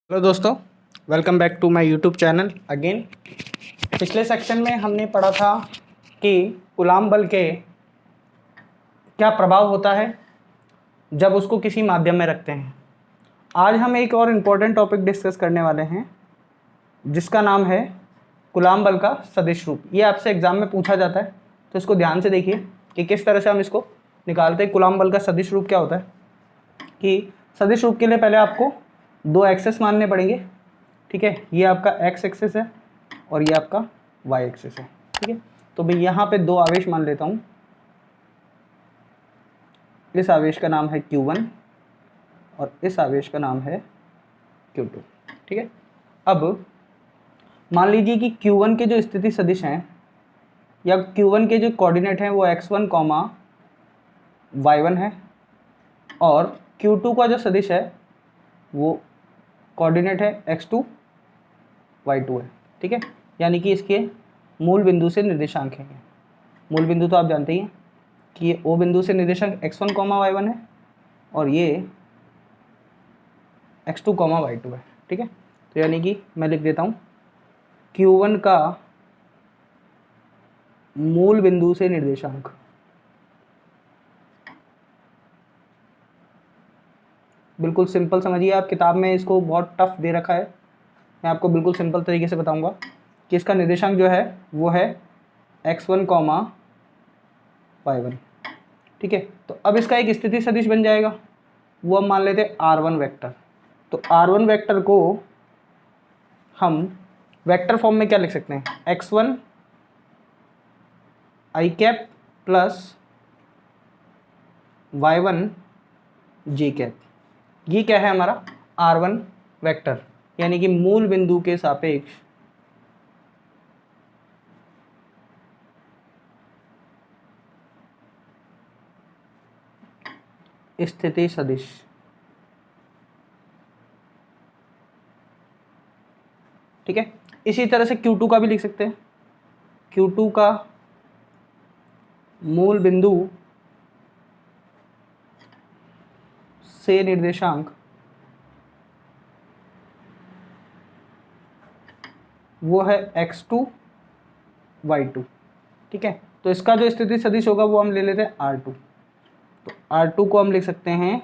Hello दोस्तों, welcome back to my YouTube channel again. पिछले section में हमने पढ़ा था कि कूलाम बल के क्या प्रभाव होता है जब उसको किसी माध्यम में रखते हैं। आज हम एक और इम्पोर्टेंट टॉपिक डिस्कस करने वाले हैं जिसका नाम है कूलाम बल का सदिश रूप। ये आपसे एग्जाम में पूछा जाता है, तो इसको ध्यान से देखिए कि किस तरह से हम इसको निकालते हैं। कूलाम बल का सदिश रूप क्या होता है कि सदिश रूप के लिए पहले आपको दो एक्सेस मानने पड़ेंगे। ठीक है, ये आपका एक्स एक्सिस है और ये आपका वाई एक्सिस है। ठीक है, तो मैं यहाँ पे दो आवेश मान लेता हूँ। इस आवेश का नाम है Q1 और इस आवेश का नाम है Q2। ठीक है, अब मान लीजिए कि Q1 के जो स्थिति सदिश हैं या Q1 के जो कोऑर्डिनेट हैं वो x1, y1 है और Q2 का जो सदिश है वो कोऑर्डिनेट है x2, y2 है। ठीक है, यानी कि इसके मूल बिंदु से निर्देशांक हैं। मूल बिंदु तो आप जानते ही हैं कि ये O बिंदु से निर्देशांक x1, y1 है और ये x2, y2 है। ठीक है, तो यानी कि मैं लिख देता हूँ Q1 का मूल बिंदु से निर्देशांक बिल्कुल सिंपल समझिए। आप किताब में इसको बहुत टफ दे रखा है, मैं आपको बिल्कुल सिंपल तरीके से बताऊंगा कि इसका निर्देशांक जो है वो है x1, y1। ठीक है, तो अब इसका एक स्थिति सदिश बन जाएगा, वो हम मान लेते हैं r1 वेक्टर। तो r1 वेक्टर को हम वेक्टर फॉर्म में क्या लिख सकते हैं, x1 i cap plus y1 j cap. ये क्या है हमारा r1 वेक्टर, यानी कि मूल बिंदु के सापेक्ष स्थिति सदिश। ठीक है, इसी तरह से Q2 का भी लिख सकते हैं। Q2 का मूल बिंदु से निर्देशांक वो है x2, y2। ठीक है, तो इसका जो स्थिति सदिश होगा वो हम ले लेते हैं r2। तो r2 को हम लिख सकते हैं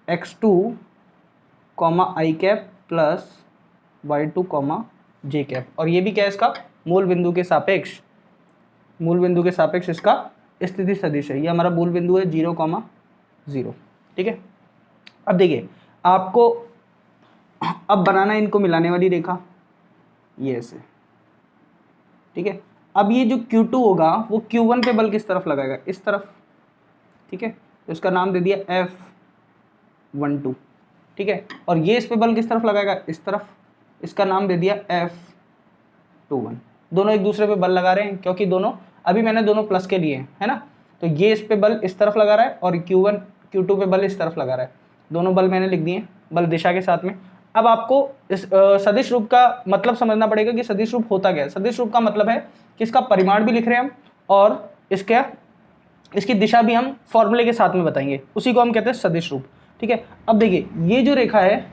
x2, i cap plus y2, j cap. और ये भी क्या है, इसका मूल बिंदु के सापेक्ष इसका स्थिति सदिश है। ये हमारा मूल बिंदु है 0, 0। ठीक है, अब देखिए आपको अब बनाना है इनको मिलाने वाली रेखा, ये ऐसे। ठीक है, अब ये जो Q2 होगा वो Q1 पे बल किस तरफ लगाएगा, इस तरफ। ठीक है, तो इसका नाम दे दिया F12। ठीक है, और ये इस पे बल किस तरफ लगाएगा, इस तरफ। इसका नाम दे दिया F21। दोनों एक दूसरे पे बल लगा रहे हैं क्योंकि दोनों अभी मैंने दोनों प्लस के लिए है ना, तो ये इस पे बल इस तरफ लगा रहा है और Q1 Q2 पे बल इस तरफ लगा रहा है। दोनों बल मैंने लिख दिए बल दिशा के साथ में। अब आपको इस सदिश रूप का मतलब समझना पड़ेगा कि सदिश रूप होता क्या है। सदिश रूप का मतलब है कि इसका परिमाण भी लिख रहे हैं हम और इसकी दिशा भी हम फॉर्मूले के साथ में बताएंगे, उसी को हम कहते हैं सदिश रूप। ठीक है, अब देखिए ये जो रेखा है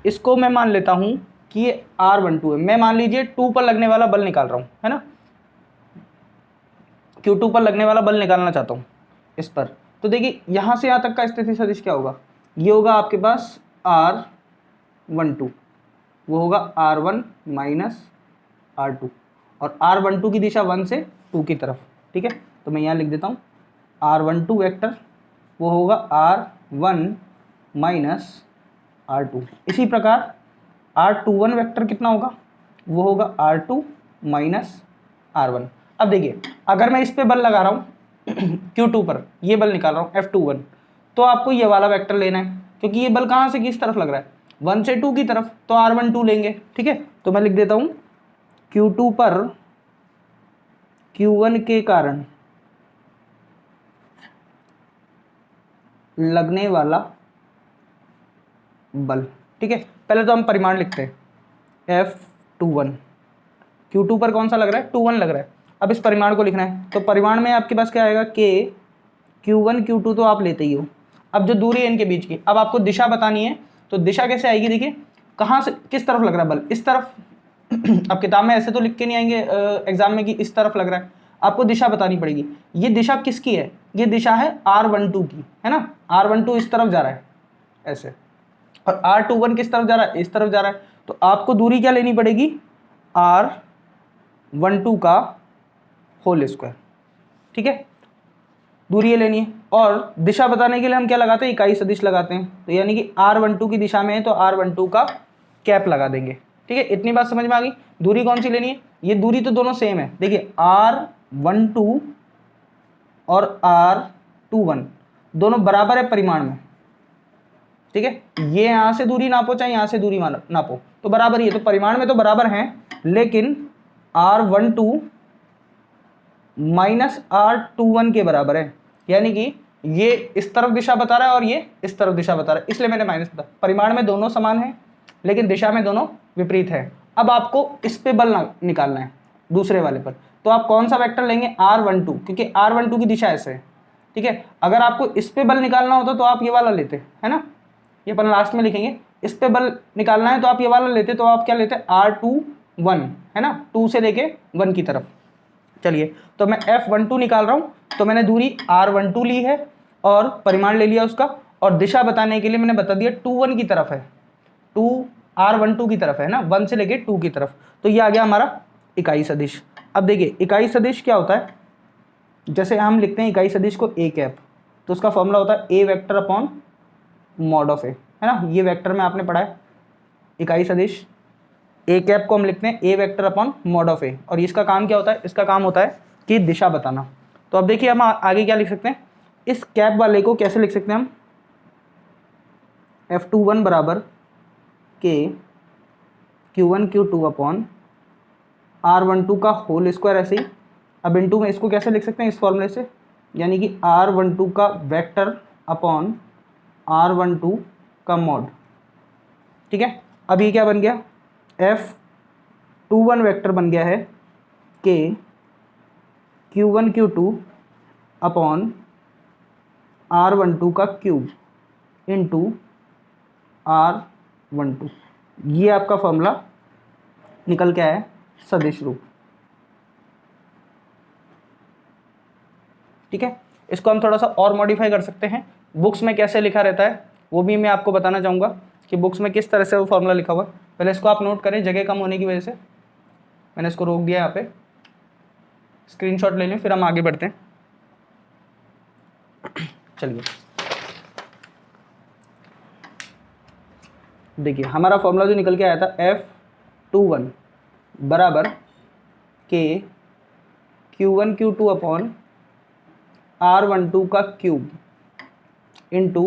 इसको मैं मान लेता हूं कि ये R12 है। मैं मान लीजिए 2 पर लगने वाला बल निकाल रहा हूं, है ना, Q2 पर लगने वाला बल निकालना चाहता हूं इस पर। तो देखिए यहां से यहां तक का स्थिति सदिश क्या होगा, ये होगा आपके पास R12, वो होगा R1 माइनस R2 और R12 की दिशा 1 से 2 की तरफ। ठीक है, तो मैं यहाँ लिख देता हूँ R12 वेक्टर वो होगा R1 माइनस R2। इसी प्रकार R21 वेक्टर कितना होगा, वो होगा R2 माइनस R1। अब देखिए अगर मैं इस पे बल लगा रहा हूँ Q2 पर, ये बल निकाल रहा हूँ F21, तो आपको ये वाला वेक्टर लेना है क्योंकि ये बल कहाँ से किस तरफ लग रहा है, 1 से 2 की तरफ, तो R12 लेंगे। ठीक है, तो मैं लिख देता हूँ Q2 पर Q1 के कारण लगने वाला बल। ठीक है, पहले तो हम परिमाण लिखते हैं F21। Q2 पर कौन सा लग रहा है, 21 लग रहा है। अब इस परिमाण को लिखना है, तो परिमाण में आपके पास क्या आएगा, K Q1 Q2 तो आप लेते ही हो। अब जो दूरी है इनके बीच की, अब आपको दिशा बतानी है तो दिशा कैसे आएगी, देखिए कहाँ से किस तरफ लग रहा है बल, इस तरफ। अब किताब में ऐसे तो लिख के नहीं आएंगे एग्जाम में कि इस तरफ लग रहा है, आपको दिशा बतानी पड़ेगी। ये दिशा किसकी है, ये दिशा है R12 की, है ना। R12 इस तरफ जा रहा है ऐसे, और R21 किस तरफ जा रहा है, इस तरफ जा रहा है। तो आपको दूरी क्या लेनी पड़ेगी, R12 का होल स्क्वायर, ठीक है, दूरी ये लेनी है। और दिशा बताने के लिए हम क्या लगाते हैं, इकाई सदिश लगाते हैं। तो यानी कि R12 की दिशा में है तो R12 का कैप लगा देंगे, ठीक है। इतनी बात समझ में आ गई। दूरी कौन सी लेनी है, ये दूरी तो दोनों सेम है, देखिए R12 और R21 दोनों बराबर है परिमाण में, ठीक है। ये यहां से दूरी नापो चाहे यहां से दूरी नापो तो बराबर ही है, तो परिमाण में तो बराबर हैं, लेकिन R12 माइनस R21 के बराबर है। यानी कि ये इस तरफ दिशा बता रहा है और ये इस तरफ दिशा बता रहा है, इसलिए मैंने माइनस बताया। परिमाण में दोनों समान है लेकिन दिशा में दोनों विपरीत है। अब आपको इस पे बल निकालना है दूसरे वाले पर, तो आप कौन सा वेक्टर लेंगे, R12, क्योंकि R12 की दिशा ऐसे है, ठीक है। अगर आपको इस पे बल निकालना होता तो आप ये वाला लेते, है ना, ये अपन लास्ट में लिखेंगे। इस पे बल निकालना है तो आप ये वाला लेते, तो आप क्या लेते, R21, है ना, 2 से लेके 1 की तरफ। चलिए, तो मैं F12 निकाल रहा हूँ, तो मैंने दूरी R12 ली है और परिमाण ले लिया उसका, और दिशा बताने के लिए मैंने बता दिया 21 की तरफ है, 2 R12 की तरफ है ना, 1 से लेके 2 की तरफ। तो ये आ गया हमारा इकाई सदिश। अब देखिए इकाई सदिश क्या होता है, जैसे हम लिखते हैं इकाई सदिश को A कैप, तो उसका फॉर्मूला होता है A vector upon mod of A, है ना। ये वेक्टर में आपने पढ़ा है, इकाई सदिश A कैप को हम लिखते हैं A vector upon mod of A, और इसका काम क्या होता है, इसका काम होता है कि दिशा बताना। तो अब देखिए हम आगे क्या लिख सकते हैं, इस कैप वाले को कैसे लिख सकते हैं हम, F21 बराबर K Q1 Q2 upon R12 का होल स्क्वायर, ऐसे ही। अब इनटू में इसको कैसे लिख सकते हैं, इस फॉर्मूले से, यानी कि R12 का वेक्टर अपॉन R12 का मॉड, ठीक है। अब ये क्या बन गया, F21 वेक्टर बन गया है K Q1 Q2 upon R12 का क्यूब इंटू R12। ये आपका फॉर्मूला निकल के आया है सदिश रूप, ठीक है। इसको हम थोड़ा सा और मॉडिफाई कर सकते हैं, बुक्स में कैसे लिखा रहता है वो भी मैं आपको बताना चाहूँगा कि बुक्स में किस तरह से वो फॉर्मूला लिखा हुआ है। पहले इसको आप नोट करें, जगह कम होने की वजह से मैंने इसको रोक दिया, यहाँ पे स्क्रीनशॉट ले लें, फिर हम आगे बढ़ते हैं। चलिए देखिए हमारा फॉर्मूला जो निकल के आया था, F21 बराबर K Q1 Q2 upon R12 का क्यूब इंटू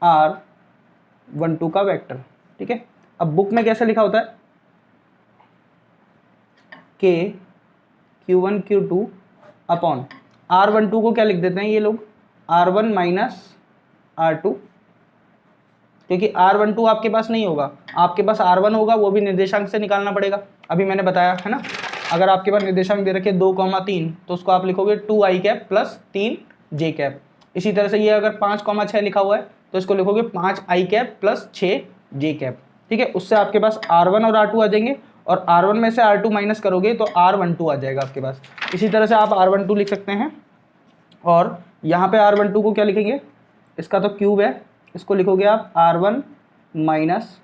R12 का वेक्टर, ठीक है। अब बुक में कैसे लिखा होता है, K Q1 Q2 upon R12 को क्या लिख देते हैं ये लोग, R1 माइनस R2, क्योंकि R12 आपके पास नहीं होगा, आपके पास R1 होगा, वो भी निर्देशांक से निकालना पड़ेगा, अभी मैंने बताया है ना। अगर आपके पास निर्देशांक दे रखे 2,3 तो उसको आप लिखोगे 2i cap plus 3j cap. इसी तरह से ये अगर 5,6 लिखा हुआ है तो इसको लिखोगे 5i cap plus 6j cap, ठीक है। उससे आपके पास R1 और R2 आ जाएंगे, और R1 में से R2 माइनस करोगे तो R12 आ जाएगा आपके पास। इसी तरह से आप R12 लिख सकते हैं, और यहाँ पे R12 को क्या लिखेंगे, इसका तो क्यूब है, इसको लिखोगे आप R1 माइनस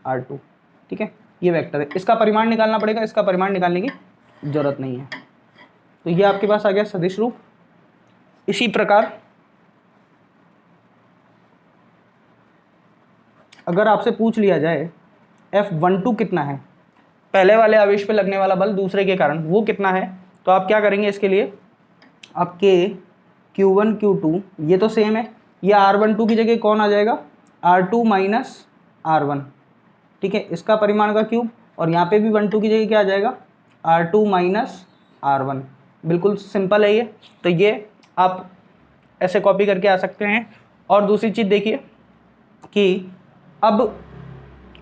R2, ठीक है। ये वेक्टर है, इसका परिमाण निकालना पड़ेगा, इसका परिमाण निकालने की जरूरत नहीं है। तो ये आपके पास आ गया सदिश रूप। इसी प्रकार अगर आपसे पूछ लिया जाए F12 कितना है, पहले वाले आवेश पे लगने वाला बल दूसरे के कारण, वो कितना है, तो आप क्या करेंगे, इसके लिए आप K Q1 Q2 ये तो सेम है, ये R12 की जगह कौन आ जाएगा, R2 माइनस R1, ठीक है, इसका परिमाण का क्यूब, और यहाँ पे भी 12 की जगह क्या आ जाएगा, R2 माइनस R1। बिल्कुल सिंपल है ये, तो ये आप ऐसे कॉपी करके आ सकते हैं। और दूसरी चीज़ देखिए कि अब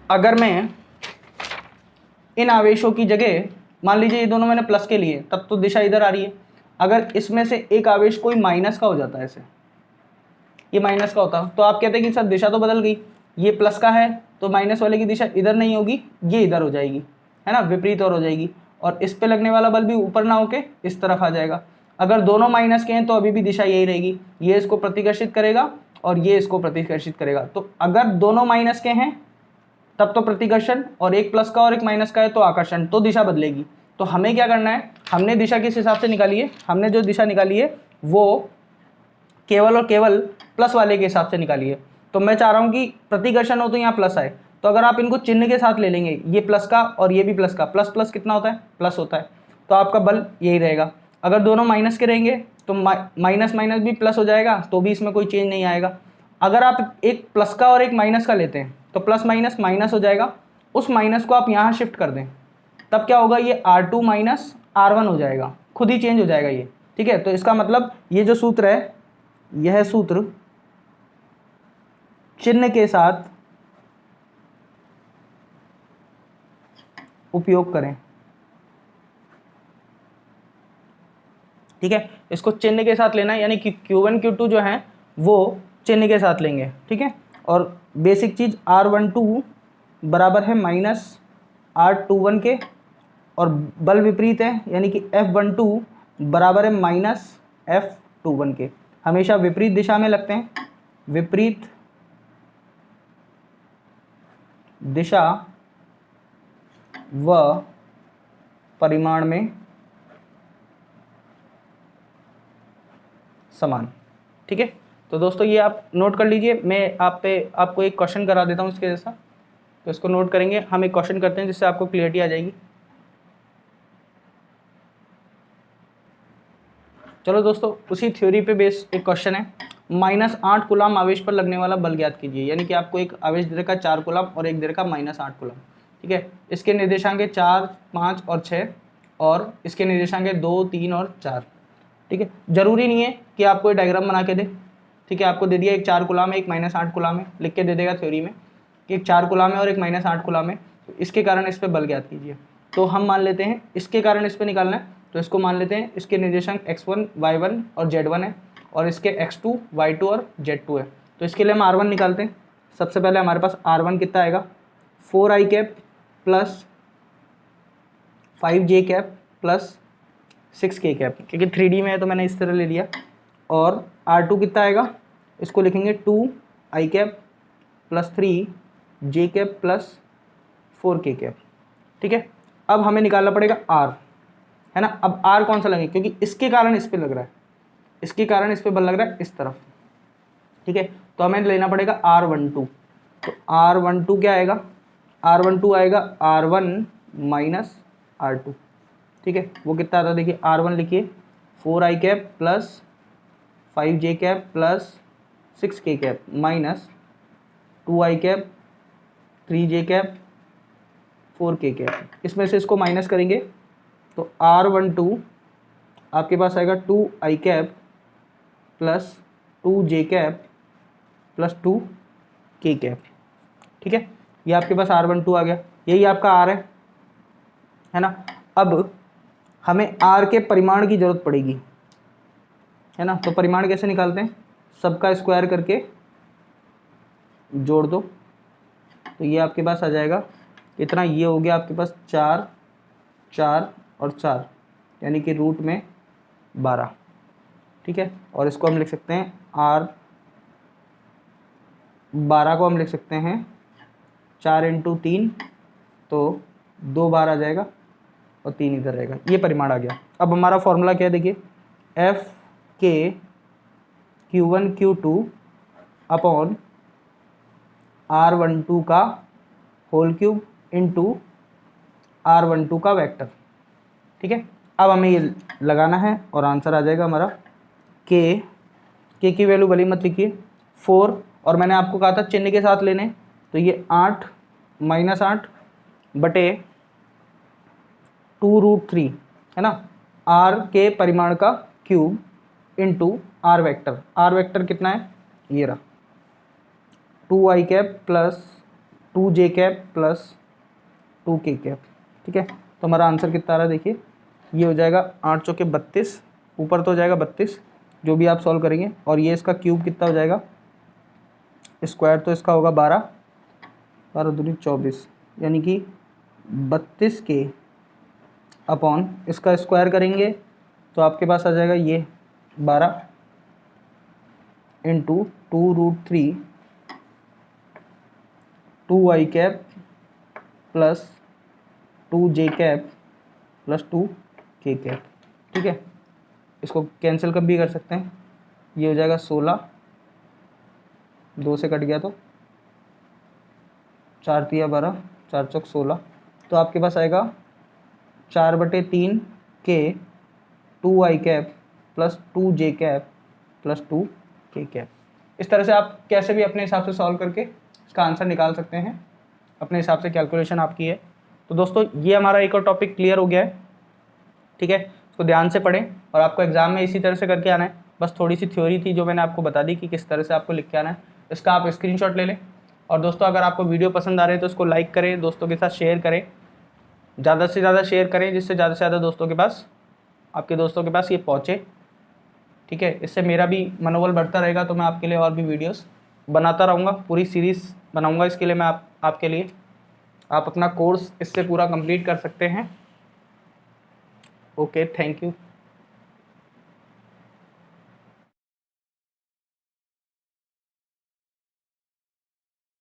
अगर मैं इन आवेशों की जगह, मान लीजिए ये दोनों मैंने प्लस के लिए, तब तो दिशा इधर आ रही है, अगर इसमें से एक आवेश कोई माइनस का हो जाता है, ऐसे ये माइनस का होता तो आप कहते हैं कि सर दिशा तो बदल गई, ये प्लस का है तो माइनस वाले की दिशा इधर नहीं होगी, ये इधर हो जाएगी, है ना, विपरीत और हो जाएगी। और इस पे लगने वाला बल भी ऊपर ना होके इस तरफ आ जाएगा। अगर दोनों माइनस के हैं तो अभी भी दिशा यही रहेगी, ये इसको प्रतिकर्षित करेगा और ये इसको प्रतिकर्षित करेगा। तो अगर दोनों माइनस के हैं तब तो प्रतिकर्षण, और एक प्लस का और एक माइनस का है तो आकर्षण, तो दिशा बदलेगी। तो हमें क्या करना है, हमने दिशा किस हिसाब से निकाली है, हमने जो दिशा निकाली है वो केवल और केवल प्लस वाले के हिसाब से निकाली है। तो मैं चाह रहा हूँ कि प्रतिकर्षण हो तो यहाँ प्लस आए, तो अगर आप इनको चिन्ह के साथ ले लेंगे, ये प्लस का और ये भी प्लस का, प्लस प्लस कितना होता है, प्लस होता है, तो आपका बल यही रहेगा। अगर दोनों माइनस के रहेंगे तो माइनस माइनस भी प्लस हो जाएगा, तो भी इसमें कोई चेंज नहीं आएगा। अगर आप एक प्लस का और एक माइनस का लेते हैं तो प्लस माइनस माइनस हो जाएगा, उस माइनस को आप यहाँ शिफ्ट कर दें, तब क्या होगा, ये R2 माइनस R1 हो जाएगा, खुद ही चेंज हो जाएगा ये। ठीक है, तो इसका मतलब ये जो सूत्र है, यह सूत्र चिन्ह के साथ उपयोग करें। ठीक है, इसको चिन्ह के साथ लेना है, यानी कि Q1 Q2 जो है वो चिन्ह के साथ लेंगे। ठीक है, और बेसिक चीज R12 बराबर है माइनस R21 के, और बल विपरीत है, यानी कि F12 बराबर है माइनस F21 के। हमेशा विपरीत दिशा में लगते हैं, विपरीत दिशा व परिमाण में समान। ठीक है, तो दोस्तों ये आप नोट कर लीजिए, मैं आपको एक क्वेश्चन करा देता हूँ इसके जैसा, तो इसको नोट करेंगे। हम एक क्वेश्चन करते हैं जिससे आपको क्लियरिटी आ जाएगी। चलो दोस्तों, उसी थ्योरी पे बेस एक क्वेश्चन है, -8 कूलाम आवेश पर लगने वाला बल ज्ञात कीजिए। यानी कि आपको एक आवेश दे रखा 4 कूलाम और एक दे रखा -8 कूलाम। ठीक है, इसके निर्देशांक 4, 5 और 6, और इसके निर्देशांक 2, 3 और 4। ठीक है, जरूरी नहीं है कि आपको ये डायग्राम बना के दे। ठीक है, आपको दे दिया एक 4 कूलाम है, एक -8 कूलाम है, लिख के दे देगा थ्योरी में कि एक 4 कूलाम है और एक -8 कूलाम है, तो इसके कारण इस पर बल ज्ञात कीजिए। तो हम मान लेते हैं इसके कारण इस पर निकालना है, तो इसको मान लेते हैं इसके निर्देशांक x1, y1 और z1 है, और इसके x2, y2 और z2 है। तो इसके लिए हम r1 निकालते हैं। सबसे पहले हमारे पास r1 कितना आएगा, 4i cap plus 5j cap plus 6k cap, क्योंकि 3D में है तो मैंने इस तरह ले लिया। और r2 कितना आएगा, इसको लिखेंगे 2i cap plus 3j cap plus 4k cap. ठीक है, अब हमें निकालना पड़ेगा r, है ना। अब r कौन सा लगेगा, क्योंकि इसके कारण इस पे लग रहा है, इसके कारण इस पे बल लग रहा है इस तरफ। ठीक है, तो हमें लेना पड़ेगा R12। तो R12 क्या आएगा, R12 आएगा R1 माइनस R2। ठीक है, वो कितना आता है देखिए, R1 लिखिए 4i cap plus 5j cap plus 6k cap minus 2i cap 3j cap 4k cap. इसमें से इसको माइनस करेंगे तो R12 आपके पास आएगा 2i cap plus 2j cap plus 2k cap. ठीक है, ये आपके पास R12 आ गया, यही आपका R है ना। अब हमें R के परिमाण की जरूरत पड़ेगी, है ना। तो परिमाण कैसे निकालते हैं, सबका स्क्वायर करके जोड़ दो, तो ये आपके पास आ जाएगा इतना, ये हो गया आपके पास 4, 4 और 4, यानी कि रूट में 12। ठीक है, और इसको हम लिख सकते हैं R12 को हम लिख सकते हैं 4 × 3, तो 2 बार आ जाएगा और 3 इधर रहेगा, ये परिमाण आ गया। अब हमारा फॉर्मूला क्या है देखिए, F के Q1 Q2 अपॉन R12 का होल क्यूब इंटू R12 का वेक्टर। ठीक है, अब हमें ये लगाना है और आंसर आ जाएगा हमारा के की वैल्यू भली मत लिखिए 4, और मैंने आपको कहा था चिन्ह के साथ लेने, तो ये 8 -8 बटे 2√3, है ना, R के परिमाण का cube into R vector. R vector कितना है, ये रहा 2i cap plus 2j cap plus 2k cap. ठीक है, तो हमारा आंसर कितना आ रहा है देखिए, ये हो जाएगा 8 चौके 32, ऊपर तो हो जाएगा 32 जो भी आप सॉल्व करेंगे, और ये इसका क्यूब कितना हो जाएगा, स्क्वायर तो इसका होगा 12, 12 दूनी 24, यानी कि 32K अपॉन इसका स्क्वायर करेंगे तो आपके पास आ जाएगा ये 12 into 2√3 2i cap plus 2j cap plus 2k cap. ठीक है, इसको कैंसिल कब भी कर सकते हैं, ये हो जाएगा 16, 2 से कट गया तो 4 तिया 12, 4 चौक 16, तो आपके पास आएगा 4/3K 2i cap plus 2j cap plus 2k cap. इस तरह से आप कैसे भी अपने हिसाब से सॉल्व करके इसका आंसर निकाल सकते हैं, अपने हिसाब से कैलकुलेशन आपकी है। तो दोस्तों ये हमारा एक और टॉपिक क्लियर हो गया है। ठीक है, इसको ध्यान से पढ़ें और आपको एग्जाम में इसी तरह से करके आना है। बस थोड़ी सी थ्योरी थी जो मैंने आपको बता दी कि किस तरह से आपको लिख के आना है, इसका आप स्क्रीनशॉट ले लें। और दोस्तों अगर आपको वीडियो पसंद आ रहे हैं तो इसको लाइक करें, दोस्तों के साथ शेयर करें, ज़्यादा से ज़्यादा शेयर करें जिससे ज़्यादा से ज़्यादा दोस्तों के पास, आपके दोस्तों के पास ये पहुँचे। ठीक है, इससे मेरा भी मनोबल बढ़ता रहेगा, तो मैं आपके लिए और भी वीडियोस बनाता रहूँगा, पूरी सीरीज़ बनाऊँगा इसके लिए मैं आपके लिए। आप अपना कोर्स इससे पूरा कंप्लीट कर सकते हैं। Okay, thank you.